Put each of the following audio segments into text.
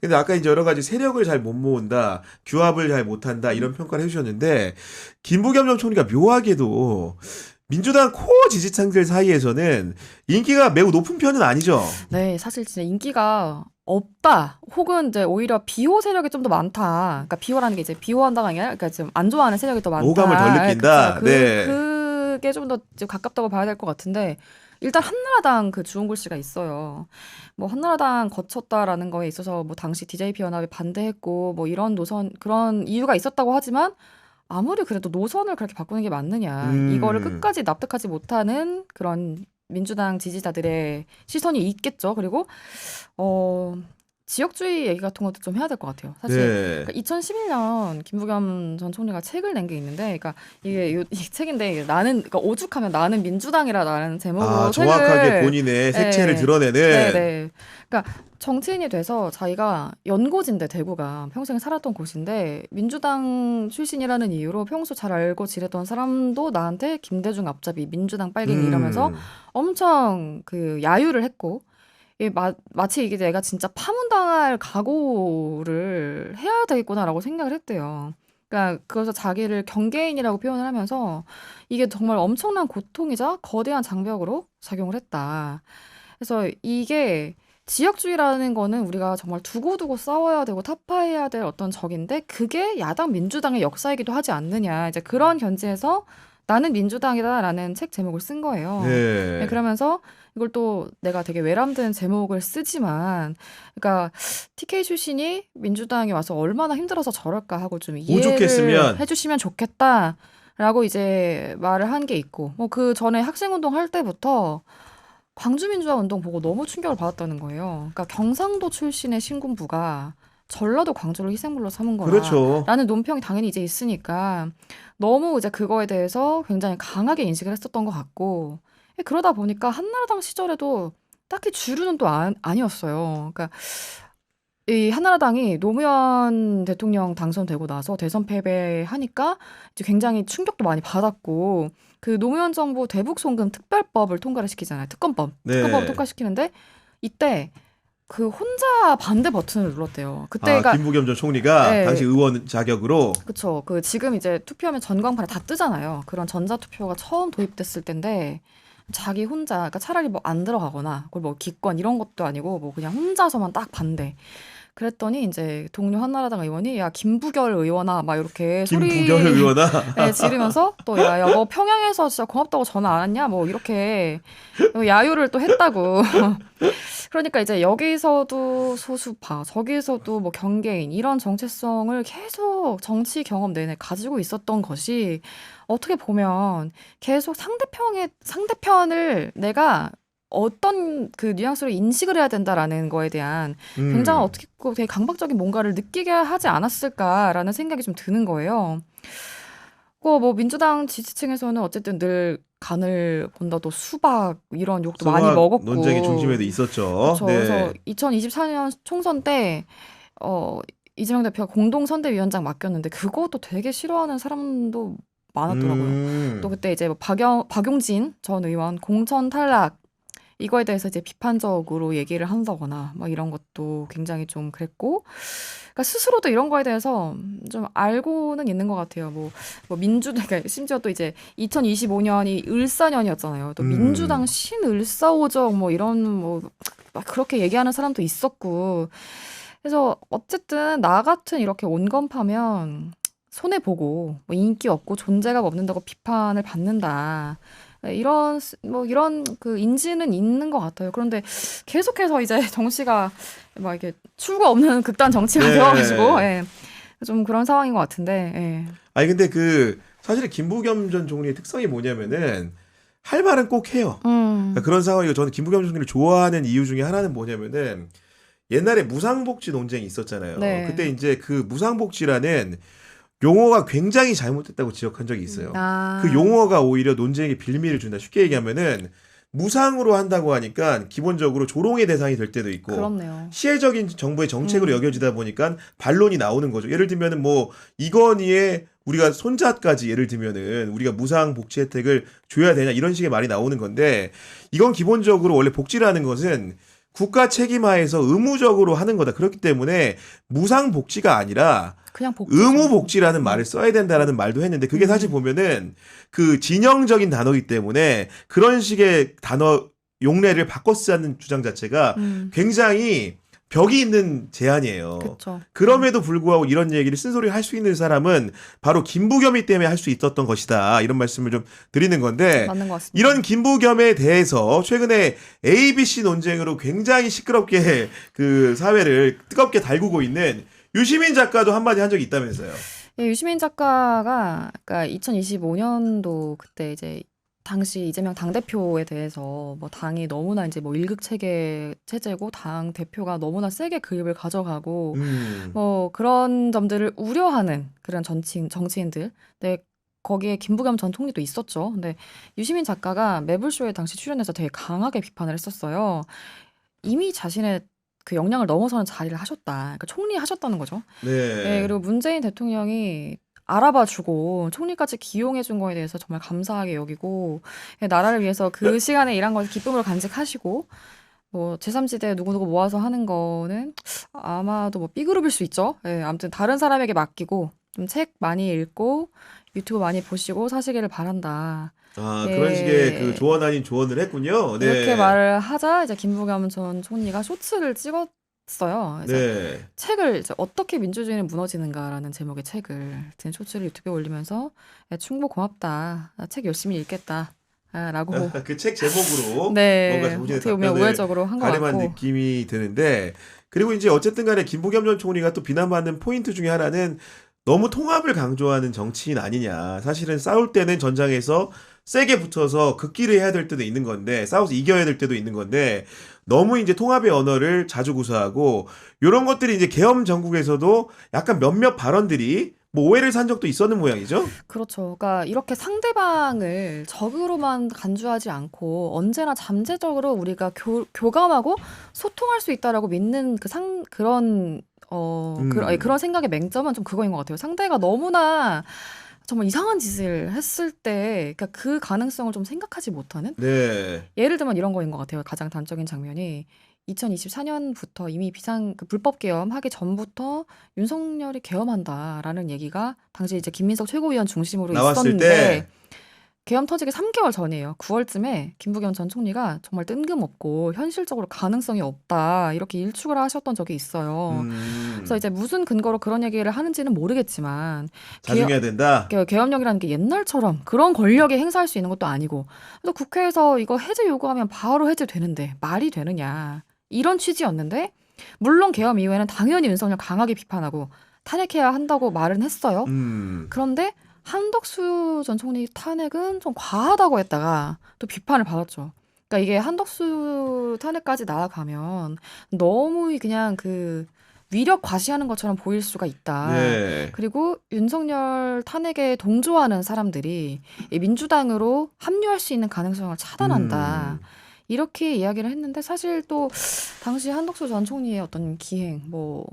근데 아까 이제 여러 가지 세력을 잘 못 모은다, 규합을 잘 못한다 이런 평가를 해주셨는데 김부겸 전 총리가 묘하게도 민주당 코어 지지층들 사이에서는 인기가 매우 높은 편은 아니죠. 네, 사실 진짜 인기가 없다. 혹은 이제 오히려 비호 세력이 좀 더 많다. 그러니까 비호라는 게 이제 비호한다가 아니라 그러니까 좀 안 좋아하는 세력이 더 많다. 호감을 덜 예, 느낀다. 그쵸. 네. 그게 좀 더 가깝다고 봐야 될 것 같은데 일단 한나라당 그 주홍글 씨가 있어요. 뭐 한나라당 거쳤다라는 거에 있어서 뭐 당시 DJP 연합이 반대했고 뭐 이런 노선 그런 이유가 있었다고 하지만 아무리 그래도 노선을 그렇게 바꾸는 게 맞느냐. 이거를 음. 끝까지 납득하지 못하는 그런 민주당 지지자들의 시선이 있겠죠. 그리고 어 지역주의 얘기 같은 것도 좀 해야 될 것 같아요. 사실 네. 그러니까 2011년 김부겸 전 총리가 책을 낸 게 있는데, 그러니까 이게 이 책인데 나는 그러니까 오죽하면 나는 민주당이라는 아, 제목으로 정확하게 책을 본인의 색채를 예, 드러내는. 네네. 그러니까 정치인이 돼서 자기가 연고지인데 대구가 평생 살았던 곳인데 민주당 출신이라는 이유로 평소 잘 알고 지내던 사람도 나한테 김대중 앞잡이 민주당 빨갱이 이러면서 음. 엄청 그 야유를 했고 마치 이게 내가 진짜 파문당할 각오를 해야 되겠구나라고 생각을 했대요. 그러니까 그래서 자기를 경계인이라고 표현을 하면서 이게 정말 엄청난 고통이자 거대한 장벽으로 작용을 했다. 그래서 이게 지역주의라는 거는 우리가 정말 두고두고 싸워야 되고 타파해야 될 어떤 적인데 그게 야당 민주당의 역사이기도 하지 않느냐. 이제 그런 견지에서 나는 민주당이다라는 책 제목을 쓴 거예요. 네, 네. 그러면서 이걸 또 내가 되게 외람된 제목을 쓰지만, 그러니까 TK 출신이 민주당에 와서 얼마나 힘들어서 저럴까 하고 좀 이해를 오죽했으면. 해주시면 좋겠다라고 이제 말을 한 게 있고, 뭐 그 전에 학생운동 할 때부터 광주민주화 운동 보고 너무 충격을 받았다는 거예요. 그러니까 경상도 출신의 신군부가 전라도 광주를 희생물로 삼은 그렇죠. 거라는 논평이 당연히 이제 있으니까 너무 이제 그거에 대해서 굉장히 강하게 인식을 했었던 것 같고, 그러다 보니까 한나라당 시절에도 딱히 주류는 또 아니었어요. 그러니까 이 한나라당이 노무현 대통령 당선되고 나서 대선 패배하니까 이제 굉장히 충격도 많이 받았고, 그 노무현 정부 대북 송금 특별법을 통과를 시키잖아요. 특검법을 네. 통과시키는데 이때 그 혼자 반대 버튼을 눌렀대요. 아, 그때가 김부겸 전 총리가 당시 예, 의원 자격으로. 그쵸. 그 지금 이제 투표하면 전광판에 다 뜨잖아요. 그런 전자투표가 처음 도입됐을 때인데 자기 혼자, 그러니까 차라리 뭐 안 들어가거나 그걸 뭐 기권 이런 것도 아니고 뭐 그냥 혼자서만 딱 반대. 그랬더니 이제 동료 한나라당 의원이 야 김부결 의원아 막 이렇게 김부겸 소리 의원아. 지르면서 또 야 여보 평양에서 진짜 고맙다고 전화 안 왔냐 뭐 이렇게 야유를 또 했다고. 그러니까 이제 여기서도 소수파, 저기서도 뭐 경계인 이런 정체성을 계속 정치 경험 내내 가지고 있었던 것이 어떻게 보면 계속 상대편을 내가 어떤 그 뉘앙스로 인식을 해야 된다라는 거에 대한 굉장히 음. 어떻게 보면 되게 강박적인 뭔가를 느끼게 하지 않았을까라는 생각이 좀 드는 거예요. 뭐 민주당 지지층에서는 어쨌든 늘 간을 본다 또 수박 이런 욕도 많이 수박 논쟁의 먹었고 중심에도 있었죠. 그쵸. 그래서 네. 2024년 총선 때 어 이재명 대표가 공동선대위원장 맡겼는데 그것도 되게 싫어하는 사람도 많았더라고요. 또 음. 그때 이제 뭐 박용진 전 의원 공천 탈락 이거에 대해서 이제 비판적으로 얘기를 한다거나 막 이런 것도 굉장히 좀 그랬고, 그러니까 스스로도 이런 거에 대해서 좀 알고는 있는 것 같아요. 그러니까 심지어 또 이제 2025년이 을사년이었잖아요. 또 민주당 음. 신을사오적 뭐 이런 뭐 막 그렇게 얘기하는 사람도 있었고, 그래서 어쨌든 나 같은 이렇게 온건파면 손해 보고 뭐 인기 없고 존재감 없는다고 비판을 받는다. 이런 그 인지는 있는 것 같아요. 그런데 계속해서 이제 정치가 막 이렇게 출구 없는 극단 정치가 되어가지고 네. 예. 좀 그런 상황인 것 같은데. 예. 아니 근데 그 사실 김부겸 전 총리의 특성이 뭐냐면은 할 말은 꼭 해요. 그러니까 음. 그런 상황이고 저는 김부겸 전 총리를 좋아하는 이유 중에 하나는 뭐냐면은 옛날에 무상복지 논쟁이 있었잖아요. 그때 네. 이제 그 무상복지라는 용어가 굉장히 잘못됐다고 지적한 적이 있어요. 그 아, 용어가 오히려 논쟁에 빌미를 준다. 쉽게 얘기하면은 무상으로 한다고 하니까 기본적으로 조롱의 대상이 될 때도 있고 그렇네요. 시혜적인 정부의 정책으로 음. 여겨지다 보니까 반론이 나오는 거죠. 예를 들면은 뭐 이건희의 우리가 손자까지 예를 들면은 우리가 무상 복지 혜택을 줘야 되냐 이런 식의 말이 나오는 건데 이건 기본적으로 원래 복지라는 것은 국가 책임하에서 의무적으로 하는 거다. 그렇기 때문에 무상복지가 아니라 그냥 복지죠. 의무복지라는 말을 써야 된다라는 말도 했는데 그게 사실 보면은 그 진영적인 단어이기 때문에 그런 식의 단어 용례를 바꿔 쓰자는 주장 자체가 굉장히 벽이 있는 제안이에요. 그쵸. 그럼에도 불구하고 이런 얘기를 쓴소리를 할 수 있는 사람은 바로 김부겸이 때문에 할 수 있었던 것이다. 이런 말씀을 좀 드리는 건데 맞는 것 같습니다. 이런 김부겸에 대해서 최근에 ABC 논쟁으로 굉장히 시끄럽게 그 사회를 뜨겁게 달구고 있는 유시민 작가도 한마디 한 적이 있다면서요. 예, 유시민 작가가 그러니까 2025년도 그때 이제 당시 이재명 당대표에 대해서 뭐 당이 너무나 이제 뭐 일극 체제고 당 대표가 너무나 세게 그 입을 가져가고 뭐 그런 점들을 우려하는 그런 정치인들. 근데 거기에 김부겸 전 총리도 있었죠. 근데 유시민 작가가 매불쇼에 당시 출연해서 되게 강하게 비판을 했었어요. 이미 자신의 그 역량을 넘어서는 자리를 하셨다. 그러니까 총리 하셨다는 거죠. 네, 그리고 문재인 대통령이 알아봐주고 총리까지 기용해준 거에 대해서 정말 감사하게 여기고 나라를 위해서 그 시간에 일한 것을 기쁨으로 간직하시고 뭐 제3지대 누구누구 모아서 하는 거는 아마도 뭐 B그룹일 수 있죠. 예, 아무튼 다른 사람에게 맡기고 좀 책 많이 읽고 유튜브 많이 보시고 사시기를 바란다. 아, 예. 그런 식의 그 조언 아닌 조언을 했군요. 네. 이렇게 말을 하자 이제 김부겸 전 총리가 쇼츠를 찍었어요. 그래서 네. 책을 이제 어떻게 민주주의는 무너지는가라는 제목의 책을 든 쇼츠를 유튜브에 올리면서 야, 충고 고맙다. 나 책 열심히 읽겠다. 라고 그 책 제목으로 네, 뭔가 정신의 어떻게 보면 답변을 우회적으로 한 것 가름한 같고 느낌이 드는데 그리고 이제 어쨌든 간에 김부겸 전 총리가 또 비난받는 포인트 중에 하나는 너무 통합을 강조하는 정치인 아니냐. 사실은 싸울 때는 전장에서 세게 붙어서 극기를 해야 될 때도 있는 건데 싸워서 이겨야 될 때도 있는 건데 너무 이제 통합의 언어를 자주 구사하고 이런 것들이 이제 계엄 정국에서도 약간 몇몇 발언들이 뭐 오해를 산 적도 있었는 모양이죠. 그렇죠. 그러니까 이렇게 상대방을 적으로만 간주하지 않고 언제나 잠재적으로 우리가 교감하고 소통할 수 있다라고 믿는 그런 그런 생각의 맹점은 좀 그거인 것 같아요. 상대가 너무나 정말 이상한 짓을 했을 때, 그러니까 그 가능성을 좀 생각하지 못하는? 네. 예를 들면 이런 거인 것 같아요. 가장 단적인 장면이 2024년부터 이미 불법 계엄하기 전부터 윤석열이 계엄한다라는 얘기가 당시 이제 김민석 최고위원 중심으로 나왔을 있었는데 때 계엄 터지기 3개월 전이에요. 9월쯤에 김부겸 전 총리가 정말 뜬금없고 현실적으로 가능성이 없다 이렇게 일축을 하셨던 적이 있어요. 그래서 이제 무슨 근거로 그런 얘기를 하는지는 모르겠지만 자중해야 된다. 계엄령이라는 게 옛날처럼 그런 권력이 행사할 수 있는 것도 아니고 그래서 국회에서 이거 해제 요구하면 바로 해제되는데 말이 되느냐 이런 취지였는데 물론 계엄 이후에는 당연히 윤석열 강하게 비판하고 탄핵해야 한다고 말은 했어요. 그런데 한덕수 전 총리 탄핵은 좀 과하다고 했다가 또 비판을 받았죠. 그러니까 이게 한덕수 탄핵까지 나아가면 너무 그냥 그 위력 과시하는 것처럼 보일 수가 있다. 네. 그리고 윤석열 탄핵에 동조하는 사람들이 이 민주당으로 합류할 수 있는 가능성을 차단한다. 이렇게 이야기를 했는데 사실 또 당시 한덕수 전 총리의 어떤 기행 뭐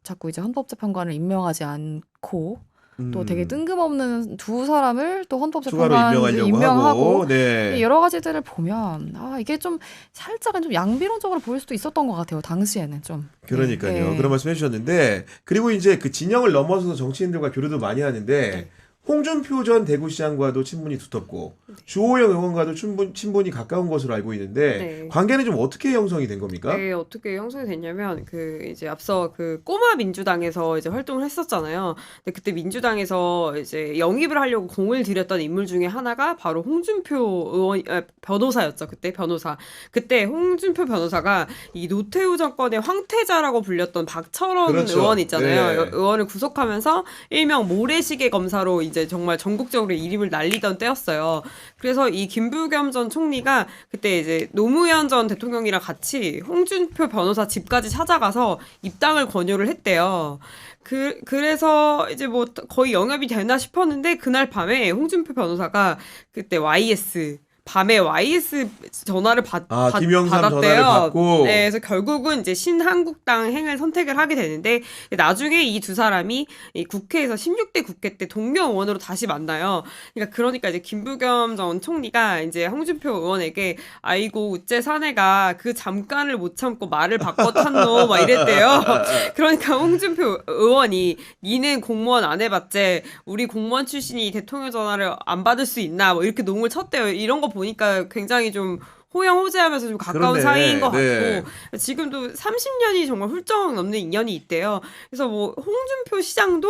자꾸 이제 헌법재판관을 임명하지 않고 또 되게 뜬금없는 두 사람을 또 추가로 헌법재판관 임명하려고 임명하고 하고, 네. 여러 가지들을 보면 이게 좀 살짝은 좀 양비론적으로 보일 수도 있었던 것 같아요. 당시에는 좀. 그러니까요. 네. 그런 말씀 해주셨는데 그리고 이제 그 진영을 넘어서서 정치인들과 교류도 많이 하는데 홍준표 전 대구시장과도 친분이 두텁고 주호영 의원과도 친분이 가까운 것으로 알고 있는데 네. 관계는 좀 어떻게 형성이 된 겁니까? 네, 어떻게 형성이 됐냐면 이제 앞서 꼬마 민주당에서 이제 활동을 했었잖아요. 근데 그때 민주당에서 이제 영입을 하려고 공을 들였던 인물 중에 하나가 바로 홍준표 변호사였죠. 그때 변호사. 그때 홍준표 변호사가 이 노태우 정권의 황태자라고 불렸던 박철원 그렇죠. 의원 있잖아요. 네. 의원을 구속하면서 일명 모래시계 검사로 이제 정말 전국적으로 이름을 날리던 때였어요. 그래서 이 김부겸 전 총리가 그때 이제 노무현 전 대통령이랑 같이 홍준표 변호사 집까지 찾아가서 입당을 권유를 했대요. 그래서 이제 뭐 거의 영입이 되나 싶었는데 그날 밤에 홍준표 변호사가 그때 YS 밤에 YS 전화를 김영삼 전화를 받았대요. 받고. 네, 그래서 결국은 이제 신한국당 행을 선택을 하게 되는데 나중에 이 두 사람이 이 국회에서 16대 국회 때 동료 의원으로 다시 만나요. 그러니까 이제 김부겸 전 총리가 이제 홍준표 의원에게 아이고 우째 사내가 그 잠깐을 못 참고 말을 바꿔 탔노 막 이랬대요. 그러니까 홍준표 의원이 니는 공무원 안 해봤제 우리 공무원 출신이 대통령 전화를 안 받을 수 있나 뭐 이렇게 농을 쳤대요. 이런 거 보니까 굉장히 좀 호영호재하면서 좀 가까운 그러네. 사이인 것 같고 네. 지금도 30년이 정말 훌쩍 넘는 인연이 있대요. 그래서 뭐 홍준표 시장도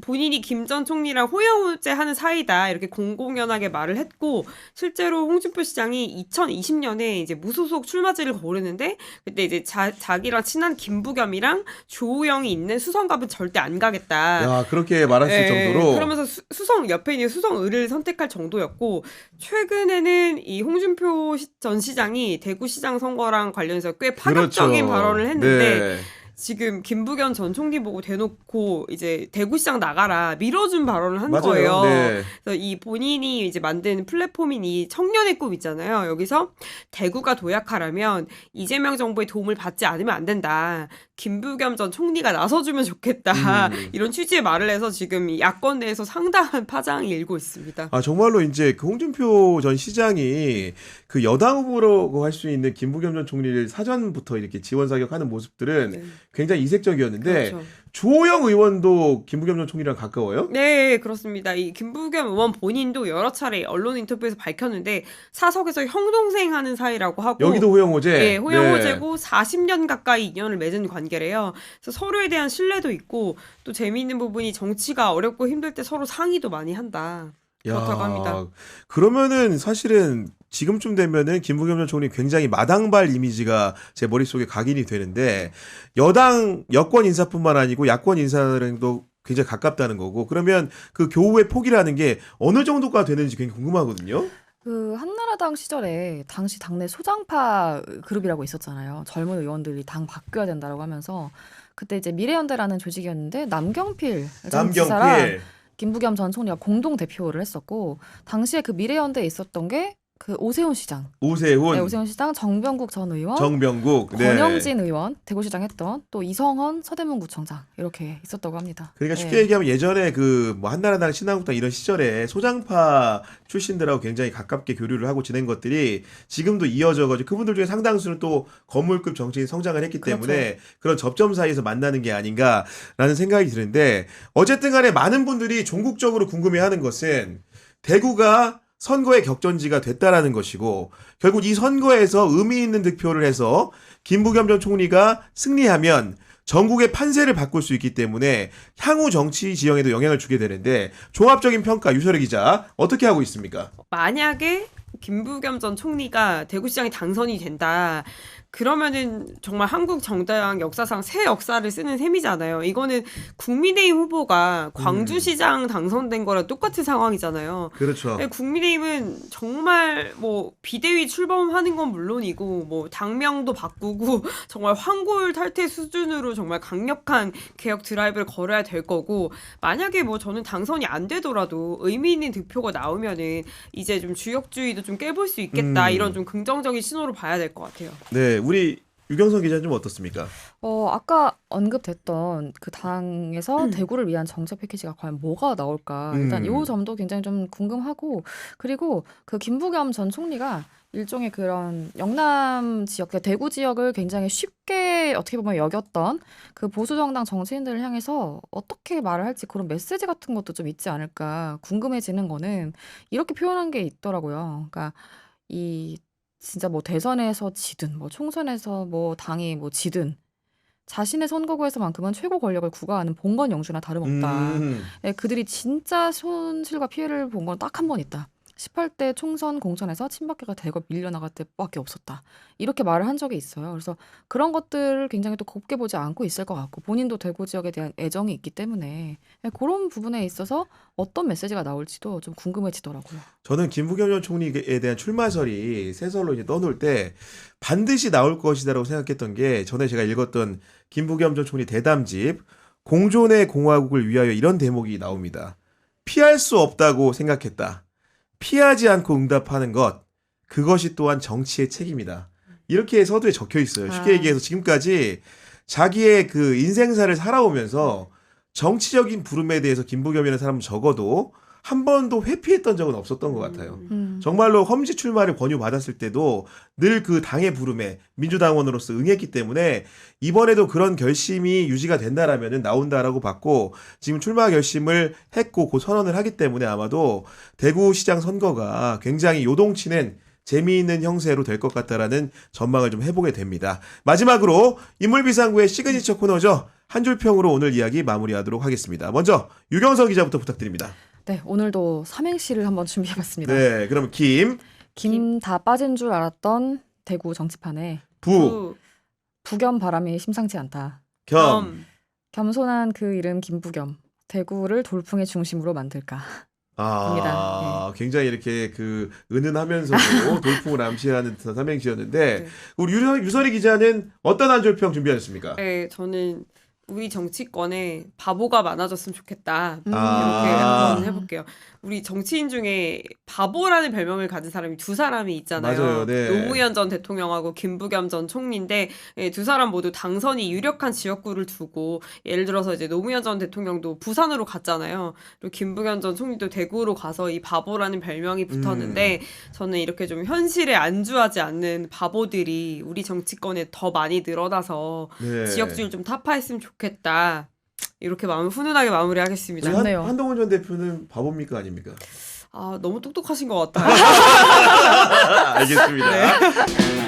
본인이 김 전 총리랑 호영호재하는 사이다 이렇게 공공연하게 말을 했고 실제로 홍준표 시장이 2020년에 이제 무소속 출마제를 거르는데 그때 이제 자기랑 친한 김부겸이랑 조우영이 있는 수성갑은 절대 안 가겠다. 야, 그렇게 말했을 정도로. 그러면서 수성 옆에 있는 수성을을 선택할 정도였고 최근에는 이 홍준표 전 시장이 대구시장 선거랑 관련해서 꽤 파격적인 그렇죠. 발언을 했는데 네. 지금 김부겸 전 총리 보고 대놓고 이제 대구시장 나가라 밀어준 발언을 한 맞아요. 거예요. 네. 그래서 이 본인이 이제 만든 플랫폼인 이 청년의 꿈 있잖아요. 여기서 대구가 도약하려면 이재명 정부의 도움을 받지 않으면 안 된다. 김부겸 전 총리가 나서주면 좋겠다. 이런 취지의 말을 해서 지금 이 야권 내에서 상당한 파장이 일고 있습니다. 정말로 이제 그 홍준표 전 시장이 그 여당 후보라고 할 수 있는 김부겸 전 총리를 사전부터 이렇게 지원 사격하는 모습들은 네. 굉장히 이색적이었는데 그렇죠. 조호영 의원도 김부겸 전 총리랑 가까워요? 네, 그렇습니다. 이 김부겸 의원 본인도 여러 차례 언론 인터뷰에서 밝혔는데 사석에서 형 동생 하는 사이라고 하고 여기도 호영호재. 네, 호영호재고 40년 가까이 인연을 맺은 관계래요. 그래서 서로에 대한 신뢰도 있고 또 재미있는 부분이 정치가 어렵고 힘들 때 서로 상의도 많이 한다. 그렇다고 합니다. 그러면은 사실은 지금쯤 되면은 김부겸 전 총리 굉장히 마당발 이미지가 제 머릿속에 각인이 되는데 여권 인사뿐만 아니고 야권 인사랑도 굉장히 가깝다는 거고 그러면 그 교우의 폭이라는 게 어느 정도가 되는지 굉장히 궁금하거든요. 그 한나라당 시절에 당시 당내 소장파 그룹이라고 있었잖아요. 젊은 의원들이 당 바뀌어야 된다라고 하면서 그때 이제 미래연대라는 조직이었는데 남경필 전 지사랑 남경필. 김부겸 전 총리가 공동 대표를 했었고 당시에 그 미래연대에 있었던 게 그 오세훈 시장, 오세훈, 네, 오세훈 시장, 정병국 전 의원, 정병국, 네. 권영진 의원, 대구시장 했던 또 이성헌 서대문구청장 이렇게 있었다고 합니다. 그러니까 쉽게 네. 얘기하면 예전에 그 뭐 한나라당, 신한국당 이런 시절에 소장파 출신들하고 굉장히 가깝게 교류를 하고 지낸 것들이 지금도 이어져가지고 그분들 중에 상당수는 또 건물급 정치인 성장을 했기 때문에 그런 접점 사이에서 만나는 게 아닌가라는 생각이 드는데 어쨌든 간에 많은 분들이 종국적으로 궁금해하는 것은 대구가 선거의 격전지가 됐다라는 것이고 결국 이 선거에서 의미 있는 득표를 해서 김부겸 전 총리가 승리하면 전국의 판세를 바꿀 수 있기 때문에 향후 정치 지형에도 영향을 주게 되는데 종합적인 평가 유설의 기자 어떻게 하고 있습니까? 만약에 김부겸 전 총리가 대구시장이 당선이 된다. 그러면은 정말 한국 정당 역사상 새 역사를 쓰는 셈이잖아요. 이거는 국민의힘 후보가 광주시장 당선된 거랑 똑같은 상황이잖아요. 그렇죠. 국민의힘은 정말 뭐 비대위 출범하는 건 물론이고 뭐 당명도 바꾸고 정말 황골 탈퇴 수준으로 정말 강력한 개혁 드라이브를 걸어야 될 거고 만약에 뭐 저는 당선이 안 되더라도 의미 있는 득표가 나오면은 이제 좀 주역주의도 좀 깨볼 수 있겠다 이런 좀 긍정적인 신호로 봐야 될 것 같아요. 네, 우리 유경선 기자는 좀 어떻습니까? 아까 언급됐던 그 당에서 대구를 위한 정책 패키지가 과연 뭐가 나올까 일단 이 점도 굉장히 좀 궁금하고 그리고 그 김부겸 전 총리가 일종의 그런 영남 지역, 그러니까 대구 지역을 굉장히 쉽게 어떻게 보면 여겼던 그 보수 정당 정치인들을 향해서 어떻게 말을 할지 그런 메시지 같은 것도 좀 있지 않을까 궁금해지는 거는 이렇게 표현한 게 있더라고요. 그러니까 이 진짜 뭐 대선에서 지든 뭐 총선에서 뭐 당이 뭐 지든 자신의 선거구에서만큼은 최고 권력을 구가하는 봉건 영주나 다름없다. 예, 그들이 진짜 손실과 피해를 본 건 딱 한 번 있다. 18대 총선 공천에서 친박계가 대거 밀려나갈 때밖에 없었다. 이렇게 말을 한 적이 있어요. 그래서 그런 것들을 굉장히 또 곱게 보지 않고 있을 것 같고 본인도 대구 지역에 대한 애정이 있기 때문에 그런 부분에 있어서 어떤 메시지가 나올지도 좀 궁금해지더라고요. 저는 김부겸 전 총리에 대한 출마설이 새설로 이제 떠놓을 때 반드시 나올 것이다라고 생각했던 게 전에 제가 읽었던 김부겸 전 총리 대담집 공존의 공화국을 위하여 이런 대목이 나옵니다. 피할 수 없다고 생각했다. 피하지 않고 응답하는 것. 그것이 또한 정치의 책임이다. 이렇게 서두에 적혀 있어요. 쉽게 아. 얘기해서 지금까지 자기의 그 인생사를 살아오면서 정치적인 부름에 대해서 김부겸이라는 사람은 적어도 한 번도 회피했던 적은 없었던 것 같아요. 정말로 험지 출마를 권유받았을 때도 늘 그 당의 부름에 민주당원으로서 응했기 때문에 이번에도 그런 결심이 유지가 된다라면 나온다라고 봤고 지금 출마 결심을 했고 곧 선언을 하기 때문에 아마도 대구시장 선거가 굉장히 요동치는 재미있는 형세로 될 것 같다라는 전망을 좀 해보게 됩니다. 마지막으로 인물비상구의 시그니처 코너죠. 한 줄 평으로 오늘 이야기 마무리하도록 하겠습니다. 먼저 유경석 기자부터 부탁드립니다. 네, 오늘도 삼행시를 한번 준비해봤습니다. 네, 그럼 김, 다 빠진 줄 알았던 대구 정치판에 부, 부겸 바람이 심상치 않다. 겸. 겸손한 그 이름 김부겸. 대구를 돌풍의 중심으로 만들까. 입니다. 굉장히 이렇게 그 은은하면서도 돌풍을 암시하는 듯한 삼행시였는데 네. 우리 유설이 기자는 어떤 한 줄 평 준비하셨습니까? 네, 저는 우리 정치권에 바보가 많아졌으면 좋겠다. 이렇게 아. 한번 해볼게요. 우리 정치인 중에 바보라는 별명을 가진 사람이 두 사람이 있잖아요. 맞아요, 네. 노무현 전 대통령하고 김부겸 전 총리인데 두 사람 모두 당선이 유력한 지역구를 두고 예를 들어서 이제 노무현 전 대통령도 부산으로 갔잖아요. 그리고 김부겸 전 총리도 대구로 가서 이 바보라는 별명이 붙었는데 저는 이렇게 좀 현실에 안주하지 않는 바보들이 우리 정치권에 더 많이 늘어나서 네. 지역주를 좀 타파했으면 좋겠다. 이렇게 마음 훈훈하게 마무리하겠습니다. 우리 좋네요. 한동훈 전 대표는 바보입니까 아닙니까? 아, 너무 똑똑하신 것 같아요. 알겠습니다.